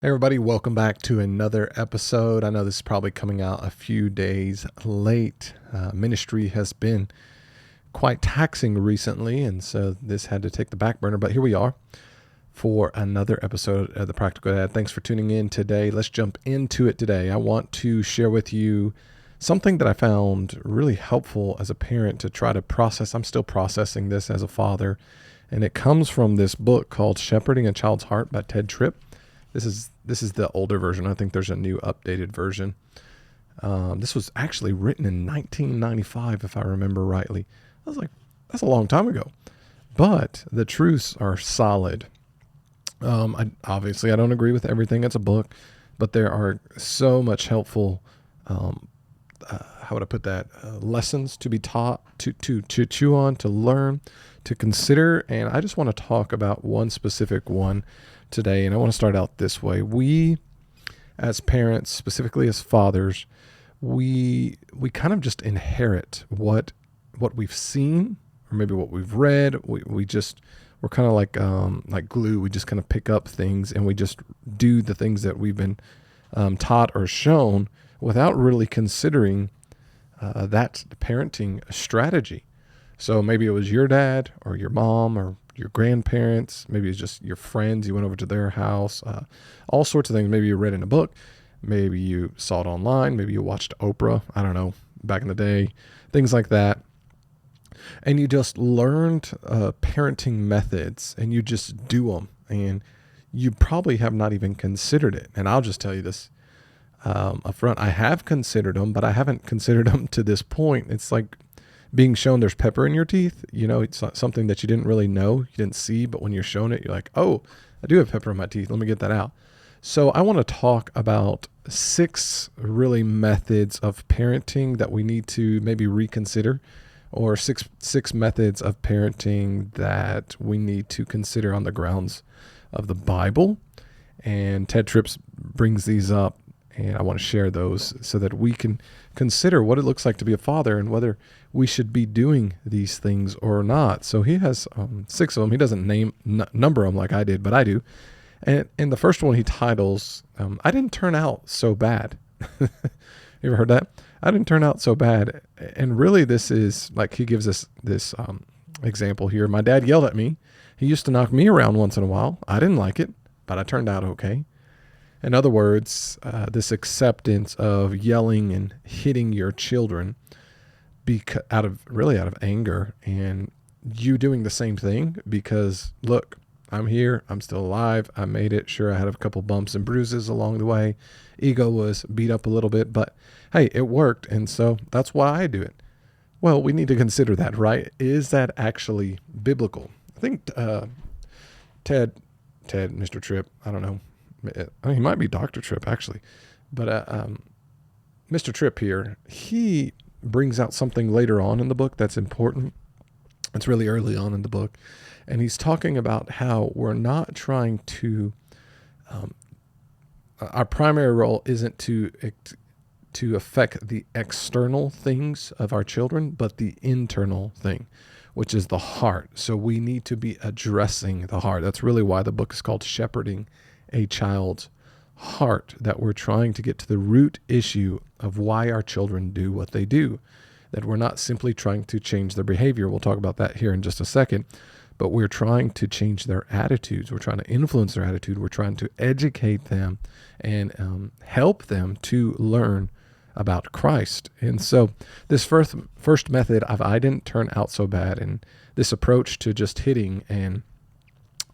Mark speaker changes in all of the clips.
Speaker 1: Hey everybody, welcome back to another episode. I know this is probably coming out a few days late. Ministry has been quite taxing recently, and so this had to take the back burner. But here we are for another episode of the Practical Dad. Thanks for tuning in today. Let's jump into it today. I want to share with you something that I found really helpful as a parent to try to process. I'm still processing this as a father, and it comes from this book called Shepherding a Child's Heart by Ted Tripp. This is the older version. I think there's a new updated version. This was actually written in 1995, if I remember rightly. I was like, that's a long time ago. But the truths are solid. I don't agree with everything. It's a book, but there are so much helpful, how would I put that? Lessons to be taught, to chew on, to learn, to consider. And I just want to talk about one specific one today, and I want to start out this way. We, as parents, specifically as fathers, we kind of just inherit what we've seen, or maybe what we've read. We're kind of like glue. We just kind of pick up things and we just do the things that we've been taught or shown without really considering that parenting strategy. So maybe it was your dad or your mom or your grandparents, maybe it's just your friends, you went over to their house, all sorts of things. Maybe you read in a book, maybe you saw it online, maybe you watched Oprah, I don't know, back in the day, things like that. And you just learned parenting methods and you just do them, and you probably have not even considered it. And I'll just tell you this up front, I have considered them, but I haven't considered them to this point. It's like being shown there's pepper in your teeth. You know, it's not something that you didn't really know, you didn't see, but when you're shown it, you're like, oh, I do have pepper in my teeth. Let me get that out. So I want to talk about 6 really methods of parenting that we need to maybe reconsider, or six methods of parenting that we need to consider on the grounds of the Bible. And Ted Tripp brings these up, and I want to share those so that we can consider what it looks like to be a father and whether we should be doing these things or not. So he has 6 of them. He doesn't number them like I did, but I do. And in the first one, he titles, I didn't turn out so bad. You ever heard that? I didn't turn out so bad. And really, this is like, he gives us this example here. My dad yelled at me. He used to knock me around once in a while. I didn't like it, but I turned out okay. In other words, this acceptance of yelling and hitting your children out of anger, and you doing the same thing because, look, I'm here, I'm still alive, I made it. Sure, I had a couple bumps and bruises along the way. Ego was beat up a little bit, but hey, it worked, and so that's why I do it. Well, we need to consider that, right? Is that actually biblical? I think Ted, Mr. Tripp, I don't know. He might be Dr. Tripp, actually. But Mr. Tripp here, he brings out something later on in the book that's important. It's really early on in the book. And he's talking about how we're not trying to, our primary role isn't to affect the external things of our children, but the internal thing, which is the heart. So we need to be addressing the heart. That's really why the book is called Shepherding a Child's Heart, that we're trying to get to the root issue of why our children do what they do, that we're not simply trying to change their behavior. We'll talk about that here in just a second, but we're trying to change their attitudes. We're trying to influence their attitude. We're trying to educate them and help them to learn about Christ. And so this first method of I didn't turn out so bad, and this approach to just hitting and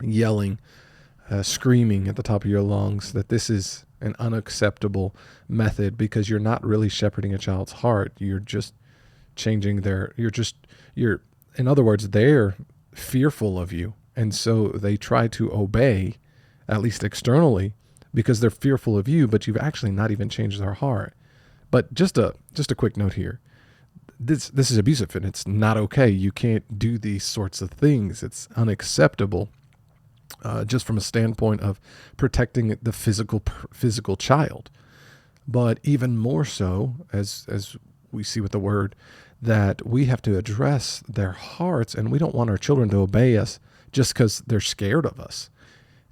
Speaker 1: yelling, screaming at the top of your lungs, that this is an unacceptable method because you're not really shepherding a child's heart. You're just changing in other words, they're fearful of you. And so they try to obey, at least externally, because they're fearful of you, but you've actually not even changed their heart. But just a quick note here. This is abusive, and it's not okay. You can't do these sorts of things. It's unacceptable. Just from a standpoint of protecting the physical child, but even more so, as we see with the word, that we have to address their hearts, and we don't want our children to obey us just because they're scared of us.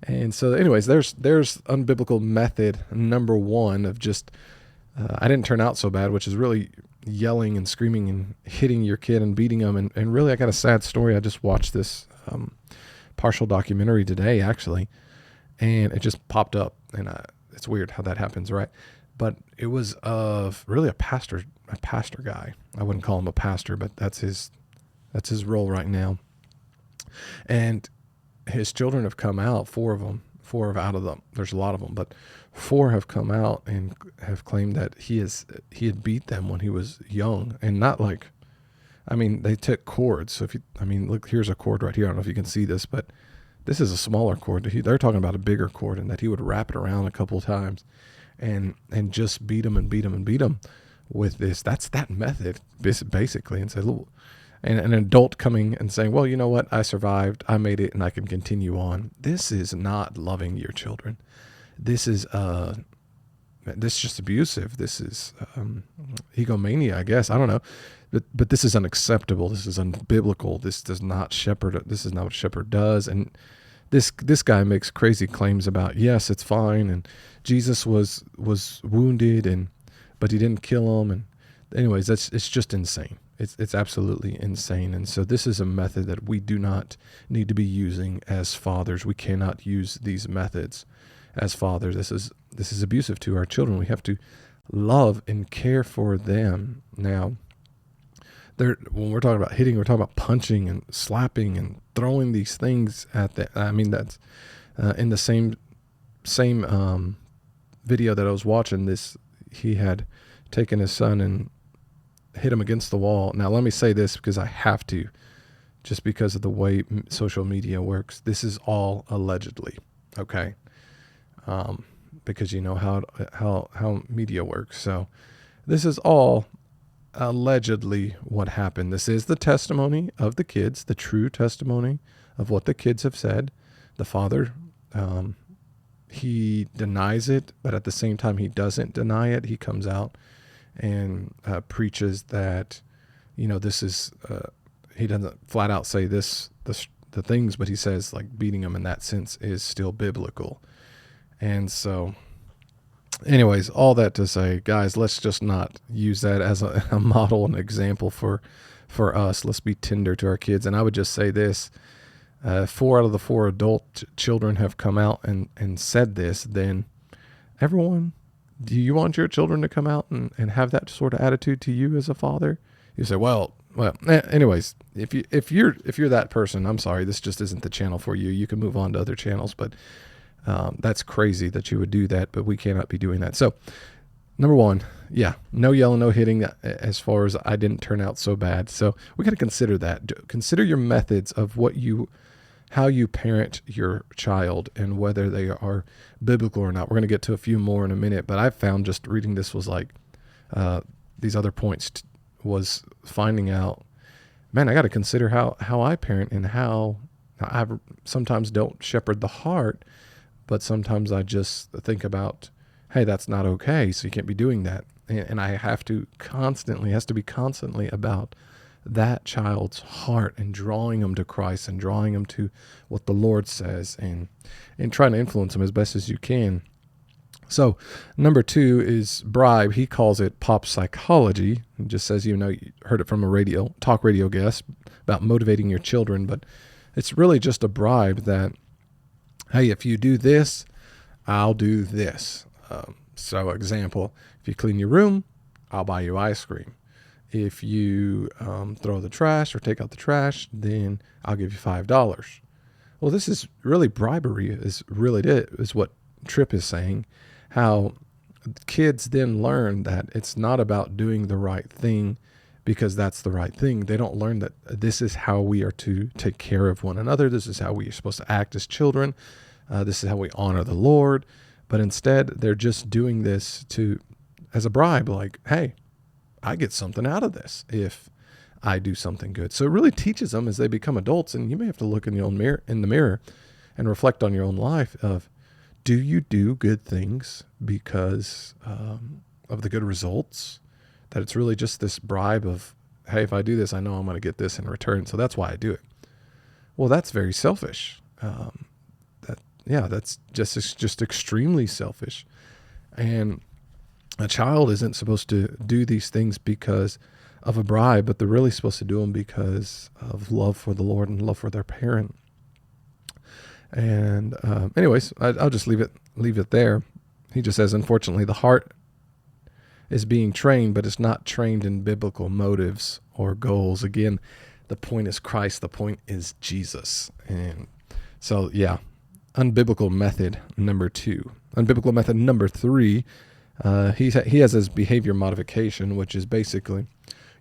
Speaker 1: And so, anyways, there's unbiblical method number one of just I didn't turn out so bad, which is really yelling and screaming and hitting your kid and beating them. And really, I got a sad story. I just watched this partial documentary today, actually, and it just popped up. And it's weird how that happens, right? But it was of really a pastor guy. I wouldn't call him a pastor, but that's his role right now. And his children have come out, four out of them. There's a lot of them, but four have come out and have claimed that he had beat them when he was young, and not like, I mean, they took cords. So look, here's a cord right here. I don't know if you can see this, but this is a smaller cord. They're talking about a bigger cord, and that he would wrap it around a couple of times and just beat them and beat them and beat them with this. That's that method, basically. And say, look, and an adult coming and saying, well, you know what? I survived. I made it, and I can continue on. This is not loving your children. This is just abusive. This is egomania, I guess. I don't know. But this is unacceptable. This is unbiblical. This does not shepherd. This is not what shepherd does. And this guy makes crazy claims about, yes, it's fine, and Jesus was wounded, but he didn't kill him. And anyways, it's just insane. It's absolutely insane. And so this is a method that we do not need to be using as fathers. We cannot use these methods as fathers. This is abusive to our children. We have to love and care for them. Now, when we're talking about hitting, we're talking about punching and slapping and throwing these things at them. I mean, that's in the same video that I was watching. He had taken his son and hit him against the wall. Now, let me say this because I have to, just because of the way social media works. This is all allegedly, okay? Because you know how media works. So this is all allegedly what happened. This is the testimony of the kids, the true testimony of what the kids have said. The father, he denies it, but at the same time, he doesn't deny it. He comes out and preaches that, this is, he doesn't flat out say the things, but he says like beating them in that sense is still biblical. And so anyways, all that to say, guys, let's just not use that as a model and example for us. Let's be tender to our kids. And I would just say this, 4 out of the 4 adult children have come out and said this. Then everyone, do you want your children to come out and have that sort of attitude to you as a father? You say, well, anyways, if you're that person, I'm sorry, this just isn't the channel for you. You can move on to other channels, but that's crazy that you would do that, but we cannot be doing that. So number one, no yelling, no hitting, as far as I didn't turn out so bad. So we got to consider that. Consider your methods of how you parent your child and whether they are biblical or not. We're going to get to a few more in a minute, but I found just reading this was like, these other points was finding out, man, I got to consider how I parent and how I sometimes don't shepherd the heart, but sometimes I just think about, hey, that's not okay. So you can't be doing that. And I has to be constantly about that child's heart and drawing them to Christ and drawing them to what the Lord says and trying to influence them as best as you can. So number 2 is bribe. He calls it pop psychology. He just says, you heard it from a talk radio guest about motivating your children, but it's really just a bribe that, hey, if you do this, I'll do this. So example, if you clean your room, I'll buy you ice cream. If you throw the trash or take out the trash, then I'll give you $5. Well, this is really bribery is what Tripp is saying, how kids then learn that it's not about doing the right thing because that's the right thing. They don't learn that this is how we are to take care of one another. This is how we are supposed to act as children. This is how we honor the Lord. But instead, they're just doing this as a bribe, like, hey, I get something out of this if I do something good. So it really teaches them as they become adults, and you may have to look in the mirror and reflect on your own life of, do you do good things because of the good results? That it's really just this bribe of, hey, if I do this, I know I'm going to get this in return, so that's why I do it. Well, that's very selfish. yeah, that's just extremely selfish. And a child isn't supposed to do these things because of a bribe, but they're really supposed to do them because of love for the Lord and love for their parent. And anyways, I'll just leave it there. He just says, unfortunately, the heart is being trained, but it's not trained in biblical motives or goals. Again, the point is Christ. The point is Jesus. And so, yeah, unbiblical method number 2. Unbiblical method number 3, he has his behavior modification, which is basically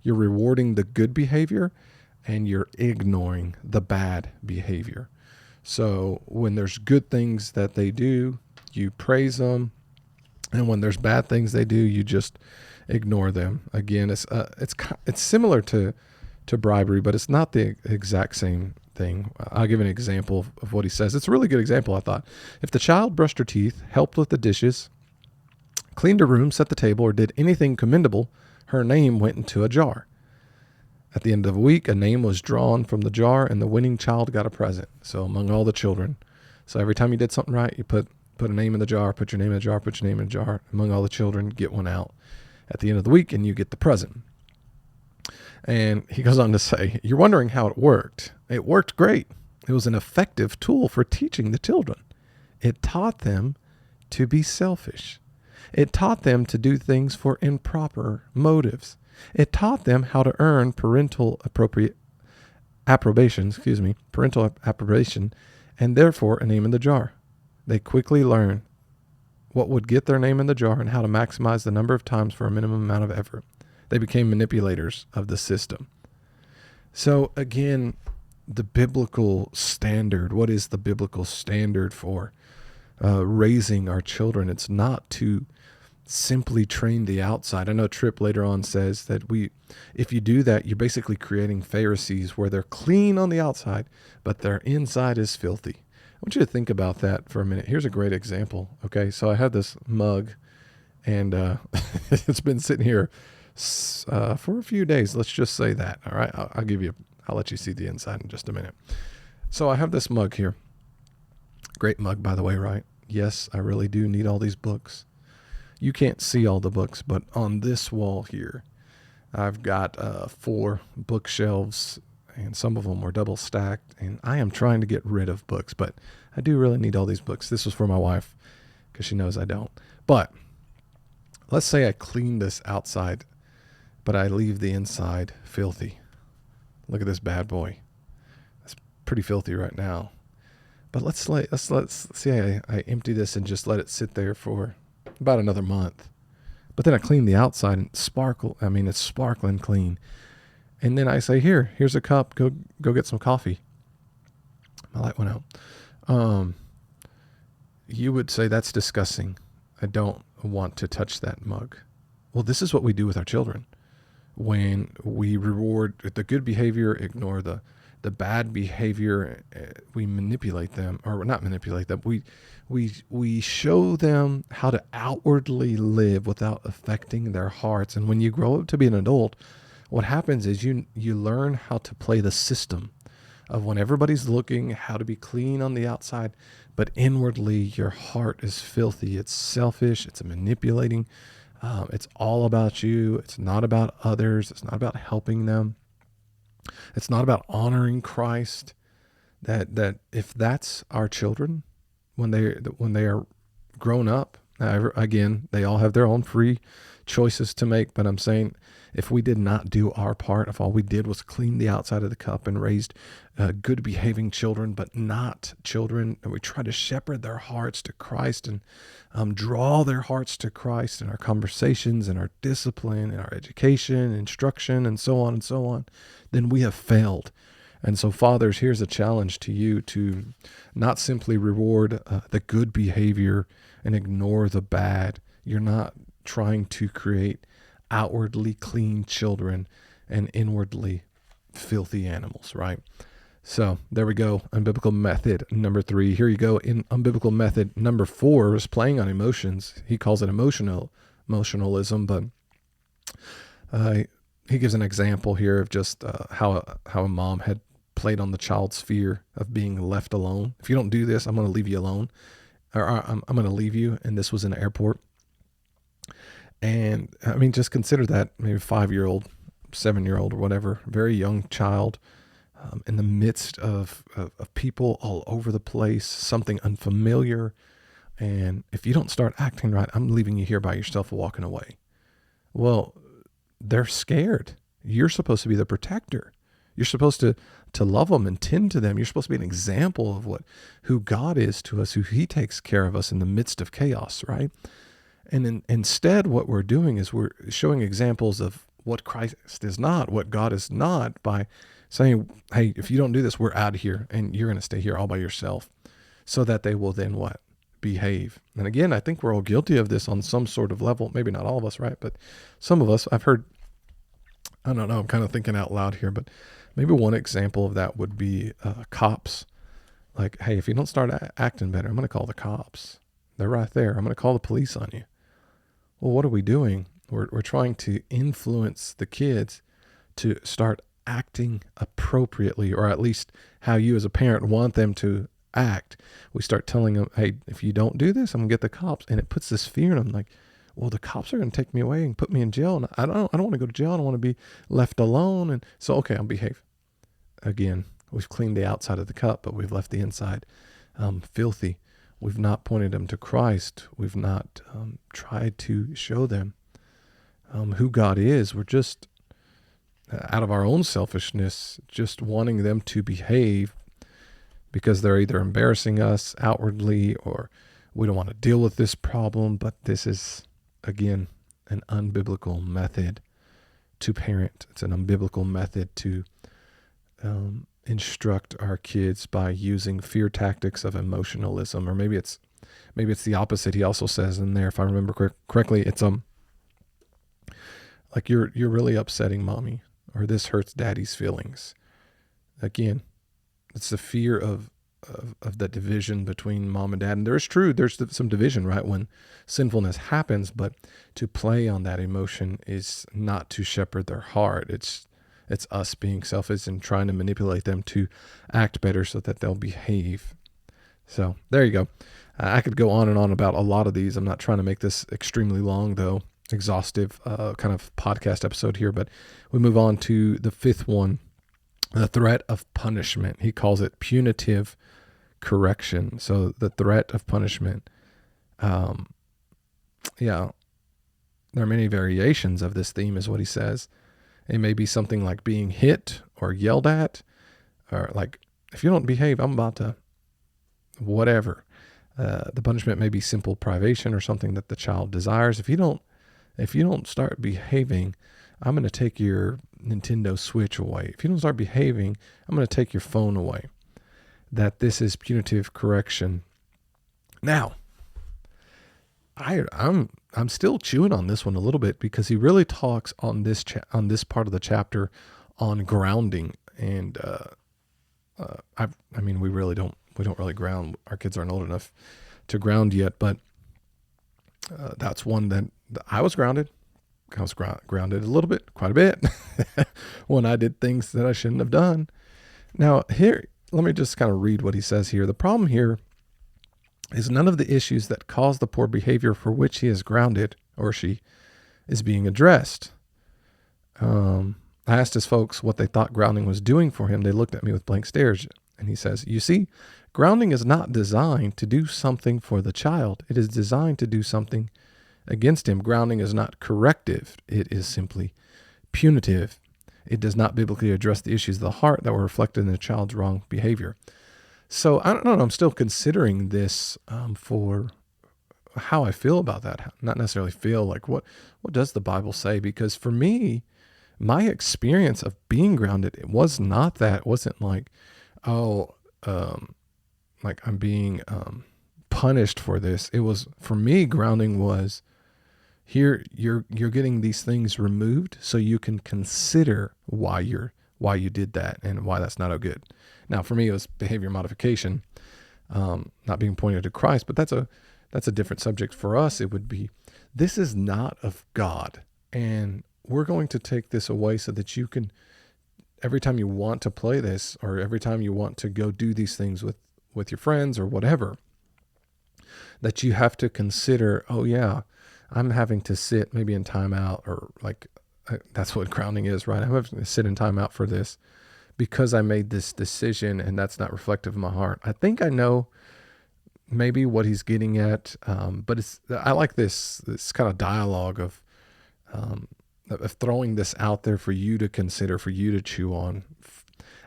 Speaker 1: you're rewarding the good behavior and you're ignoring the bad behavior. So when there's good things that they do, you praise them. And when there's bad things they do, you just ignore them. Again, it's similar to bribery, but it's not the exact same thing. I'll give an example of what he says. It's a really good example, I thought. If the child brushed her teeth, helped with the dishes, cleaned her room, set the table, or did anything commendable, her name went into a jar. At the end of the week, a name was drawn from the jar, and the winning child got a present. So among all the children. So every time you did something right, you put a name in the jar, put your name in the jar, put your name in the jar. Among all the children, get one out at the end of the week, and you get the present. And he goes on to say, you're wondering how it worked. It worked great. It was an effective tool for teaching the children. It taught them to be selfish. It taught them to do things for improper motives. It taught them how to earn parental approbation, and therefore a name in the jar. They quickly learned what would get their name in the jar and how to maximize the number of times for a minimum amount of effort. They became manipulators of the system. So again, the biblical standard, what is the biblical standard for raising our children? It's not to simply train the outside. I know Tripp later on says that if you do that, you're basically creating Pharisees where they're clean on the outside, but their inside is filthy. I want you to think about that for a minute. Here's a great example. Okay, so I have this mug, and it's been sitting here for a few days. Let's just say that. All right, I'll let you see the inside in just a minute. So I have this mug here. Great mug, by the way, right? Yes, I really do need all these books. You can't see all the books, but on this wall here, I've got 4 bookshelves, and some of them were double stacked, and I am trying to get rid of books, but I do really need all these books. This was for my wife because she knows I don't. But let's say I clean this outside, but I leave the inside filthy. Look at this bad boy. It's pretty filthy right now. But let's see I empty this and just let it sit there for about another month. But then I clean the outside and it's sparkling clean. And then I say, here's a cup, go get some coffee. My light went out. You would say that's disgusting. I don't want to touch that mug. Well, this is what we do with our children. When we reward the good behavior, ignore the bad behavior, we manipulate them, or not manipulate them. We show them how to outwardly live without affecting their hearts. And when you grow up to be an adult, what happens is you learn how to play the system of when everybody's looking, how to be clean on the outside, but inwardly your heart is filthy. It's selfish. It's manipulating. It's all about you. It's not about others. It's not about helping them. It's not about honoring Christ. That if that's our children, when they are grown up, again, they all have their own free choices to make. But I'm saying, if we did not do our part, if all we did was clean the outside of the cup and raised good behaving children, but not children, and we try to shepherd their hearts to Christ and draw their hearts to Christ in our conversations and our discipline and our education, instruction, and so on, then we have failed. And so, fathers, here's a challenge to you to not simply reward the good behavior and ignore the bad. You're not trying to create outwardly clean children and inwardly filthy animals, right? So there we go. Unbiblical method number 3. Here you go. In unbiblical method number 4 is playing on emotions. He calls it emotionalism, but he gives an example here of just how a mom had played on the child's fear of being left alone. If you don't do this, I'm going to leave you alone, or I'm going to leave you. And this was in an airport. And I mean, just consider that maybe 5-year-old, 7-year-old, or whatever, very young child, in the midst of people all over the place, something unfamiliar. And if you don't start acting right, I'm leaving you here by yourself, walking away. Well, they're scared. You're supposed to be the protector. You're supposed to love them and tend to them. You're supposed to be an example of who God is to us, who he takes care of us in the midst of chaos, right? And instead, what we're doing is we're showing examples of what Christ is not, what God is not, by saying, hey, if you don't do this, we're out of here and you're going to stay here all by yourself, so that they will then what? Behave. And again, I think we're all guilty of this on some sort of level. Maybe not all of us, right? But some of us, I've heard, I don't know, I'm kind of thinking out loud here, but maybe one example of that would be cops. Like, hey, if you don't start acting better, I'm going to call the cops. They're right there. I'm going to call the police on you. Well, what are we doing? We're trying to influence the kids to start acting appropriately, or at least how you as a parent want them to act. We start telling them, hey, if you don't do this, I'm gonna get the cops. And it puts this fear in them, like, well, the cops are gonna take me away and put me in jail, and I don't want to go to jail. I don't want to be left alone. And so, okay, I'll behave. Again, we've cleaned the outside of the cup, but we've left the inside filthy. We've not pointed them to Christ. We've not tried to show them who God is. We're just, out of our own selfishness, just wanting them to behave because they're either embarrassing us outwardly, or we don't want to deal with this problem. But this is, again, an unbiblical method to parent. It's an unbiblical method to instruct our kids by using fear tactics of emotionalism. Or maybe it's the opposite. He also says in there, if I remember correctly, it's like you're really upsetting mommy, or this hurts daddy's feelings. Again, it's the fear of the division between mom and dad. And there's some division, right, when sinfulness happens, but to play on that emotion is not to shepherd their heart. It's us being selfish and trying to manipulate them to act better so that they'll behave. So there you go. I could go on and on about a lot of these. I'm not trying to make this extremely long, though, exhaustive kind of podcast episode here, but we move on to the fifth one, the threat of punishment. He calls it punitive correction. So the threat of punishment. There are many variations of this theme, is what he says. It may be something like being hit or yelled at, or like, if you don't behave, I'm about to whatever. The punishment may be simple privation or something that the child desires. If you don't start behaving, I'm going to take your Nintendo Switch away. If you don't start behaving, I'm going to take your phone away. That this is punitive correction. Now, I'm still chewing on this one a little bit, because he really talks on this part of the chapter on grounding. And we don't really ground. Our kids aren't old enough to ground yet, but that's one that I was grounded. I was grounded a little bit, quite a bit, when I did things that I shouldn't have done. Now here, let me just kind of read what he says here. The problem here is none of the issues that cause the poor behavior for which he is grounded, or she, is being addressed. I asked his folks what they thought grounding was doing for him. They looked at me with blank stares. And he says, you see, grounding is not designed to do something for the child. It is designed to do something against him. Grounding is not corrective. It is simply punitive. It does not biblically address the issues of the heart that were reflected in the child's wrong behavior. So I don't know. I'm still considering this for how I feel about that. Not necessarily feel like what does the Bible say? Because for me, my experience of being grounded, it was not that. It wasn't like, like I'm being punished for this. It was, for me, grounding was, here you're getting these things removed so you can consider why you did that and why that's not good. Now, for me, it was behavior modification, not being pointed to Christ, but that's a different subject. For us, it would be, this is not of God, and we're going to take this away so that you can every time you want to play this, or every time you want to go do these things with your friends or whatever, that you have to consider, oh yeah, I'm having to sit maybe in timeout, or like that's what grounding is, right? I'm having to sit in timeout for this because I made this decision and that's not reflective of my heart. I think I know maybe what he's getting at, but I like this kind of dialogue of throwing this out there for you to consider, for you to chew on.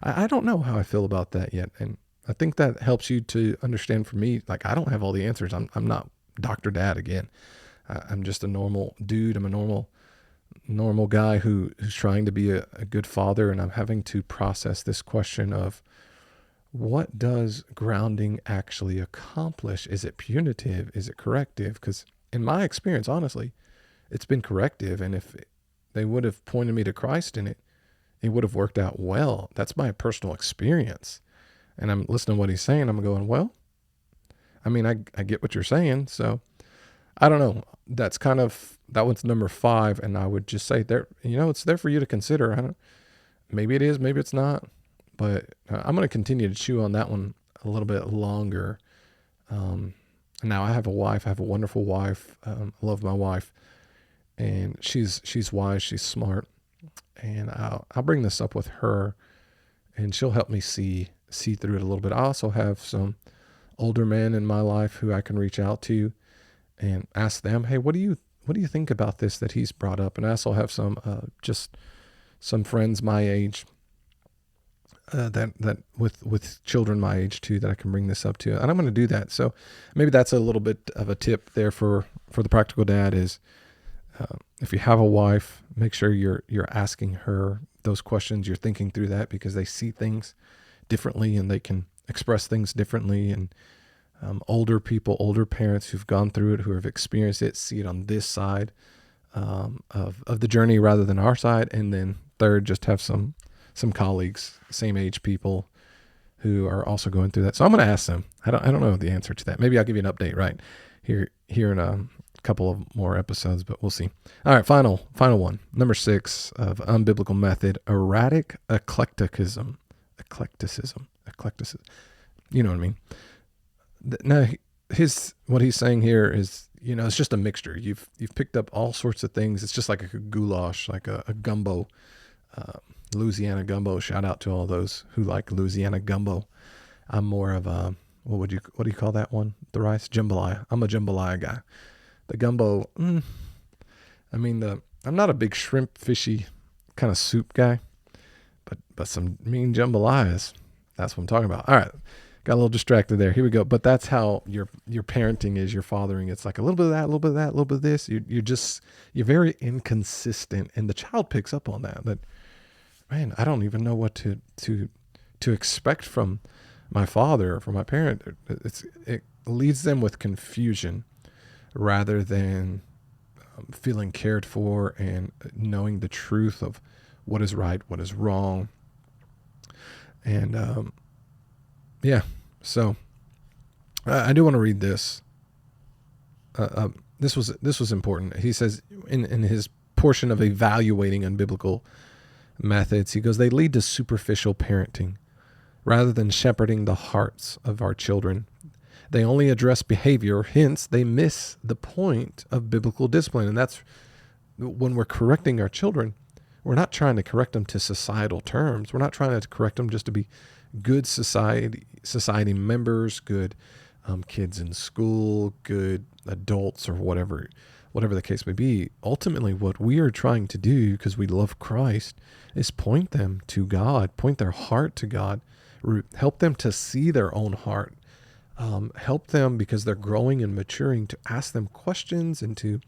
Speaker 1: I don't know how I feel about that yet, and I think that helps you to understand. For me, like, I don't have all the answers. I'm not Dr. Dad again. I'm just a normal dude. I'm a normal guy who's trying to be a good father, and I'm having to process this question of, what does grounding actually accomplish? Is it punitive? Is it corrective? Because in my experience, honestly, it's been corrective. And if they would have pointed me to Christ in it, it would have worked out well. That's my personal experience. And I'm listening to what he's saying. I'm going, well, I mean, I get what you're saying. So I don't know. That one's number 5. And I would just say there, it's there for you to consider. Maybe it is, maybe it's not, but I'm going to continue to chew on that one a little bit longer. Now I have a wife. I have a wonderful wife. I love my wife, and she's wise. She's smart. And I'll bring this up with her, and she'll help me see through it a little bit. I also have some older men in my life who I can reach out to and ask them, hey, what do you think about this that he's brought up? And I also have just some friends my age, that with children my age too, that I can bring this up to, and I'm going to do that. So maybe that's a little bit of a tip there for the practical dad is, if you have a wife, make sure you're asking her those questions. You're thinking through that, because they see things differently and they can express things differently. And older people, older parents who've gone through it, who have experienced it, see it on this side of the journey rather than our side. And then third, just have some colleagues, same age people, who are also going through that. So I'm going to ask them. I don't know the answer to that. Maybe I'll give you an update right here in a couple of more episodes, but we'll see. All right, final one, number 6 of unbiblical method: erratic eclecticism. You know what I mean? Now, what he's saying here is, it's just a mixture. You've picked up all sorts of things. It's just like a goulash, like a gumbo. Louisiana gumbo. Shout out to all those who like Louisiana gumbo. I'm more of a, what do you call that one? The rice? Jambalaya. I'm a jambalaya guy. The gumbo, I'm not a big shrimp, fishy kind of soup guy, but some mean jambalayas, that's what I'm talking about. All right, got a little distracted there. Here we go. But that's how your parenting is, your fathering. It's like a little bit of that, a little bit of that, a little bit of this. You're very inconsistent, and the child picks up on that. That, man, I don't even know what to expect from my father or from my parent. It leads them with confusion rather than feeling cared for and knowing the truth of what is right, what is wrong. And so I do want to read this. This was important. He says in his portion of evaluating unbiblical methods, he goes, they lead to superficial parenting rather than shepherding the hearts of our children. They only address behavior, hence they miss the point of biblical discipline. And that's when we're correcting our children, we're not trying to correct them to societal terms. We're not trying to correct them just to be good society members, good kids in school, good adults, or whatever the case may be. Ultimately, what we are trying to do, because we love Christ, is point them to God, point their heart to God, help them to see their own heart. Help them, because they're growing and maturing, to ask them questions and to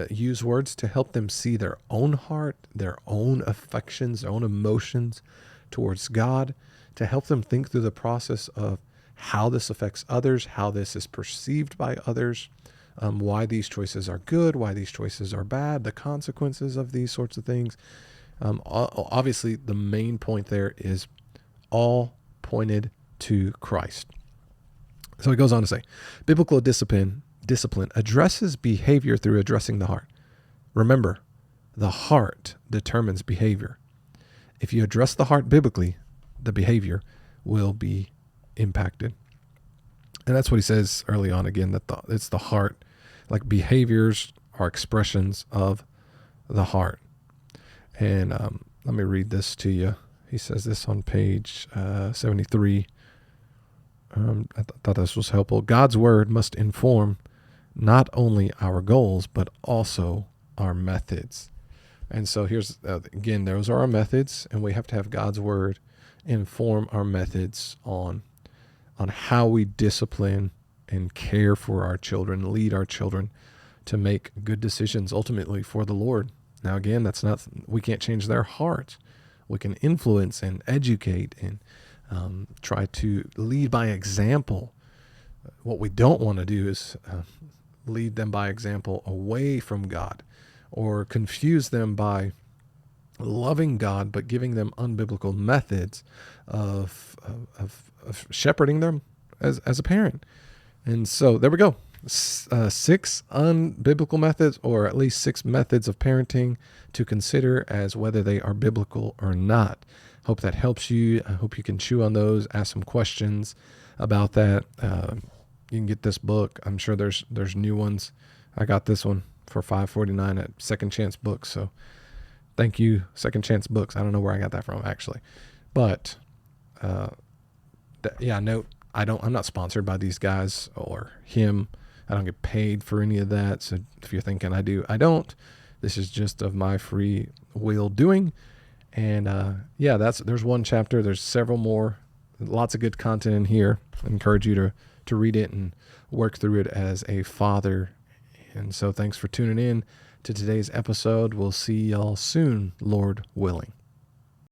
Speaker 1: use words to help them see their own heart, their own affections, their own emotions towards God, to help them think through the process of how this affects others, how this is perceived by others, why these choices are good, why these choices are bad, the consequences of these sorts of things. Obviously, the main point there is all pointed to Christ. So he goes on to say, biblical discipline addresses behavior through addressing the heart. Remember, the heart determines behavior. If you address the heart biblically, the behavior will be impacted. And that's what he says early on again, that it's the heart. Like behaviors are expressions of the heart. And let me read this to you. He says this on page 73. Thought this was helpful. God's word must inform not only our goals, but also our methods. And so here's, again, those are our methods, and we have to have God's word inform our methods on how we discipline and care for our children, lead our children to make good decisions ultimately for the Lord. Now, again, we can't change their hearts. We can influence and educate and try to lead by example. What we don't want to do is lead them by example away from God, or confuse them by loving God but giving them unbiblical methods of shepherding them as a parent. And so there we go. 6 unbiblical methods, or at least 6 methods of parenting to consider as whether they are biblical or not. Hope that helps you. I hope you can chew on those, ask some questions about that. You can get this book. I'm sure there's new ones. I got this one for $5.49 at Second Chance Books. So thank you, Second Chance Books. I don't know where I got that from actually, but note, I'm not sponsored by these guys or him. I don't get paid for any of that. So if you're thinking I do, I don't. This is just of my free will doing. And there's one chapter. There's several more. Lots of good content in here. I encourage you to read it and work through it as a father. And so thanks for tuning in to today's episode. We'll see y'all soon, Lord willing.